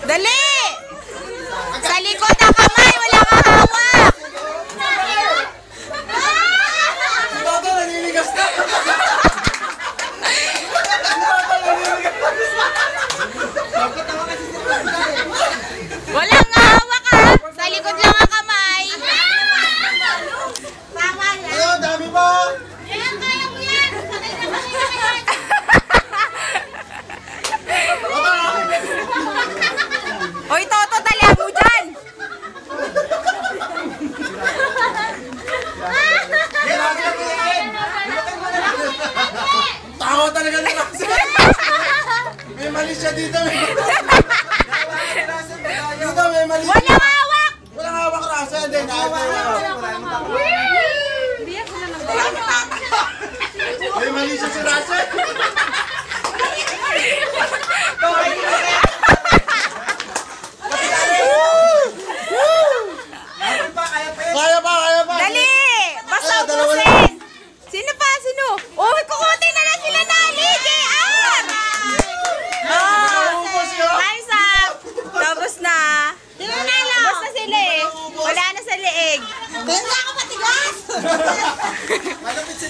Dali! Sa likod ang kamay, wala kang hawak! Toto, naninigas na! Walang hawak ha! Sa likod lang ang kamay! Ayun, dami pa! Hoy, Toto, dalihan mo dyan! Tao talaga ni Roxy! May mali siya dito, Dito, may mali. Walang hawak! Walang hawak, Roxy. Hindi, may mali siya si Roxy. Kaya pa! Dali! Basta Ah, dalawa ubusin! Sino pa? Sino? Oh, kukunti na lang sila Nali! JR! Ubus yun. Time's up! Tapos na. Ubus na sila eh. Wala na sa leeg. Kaya ako matigas! Malapit si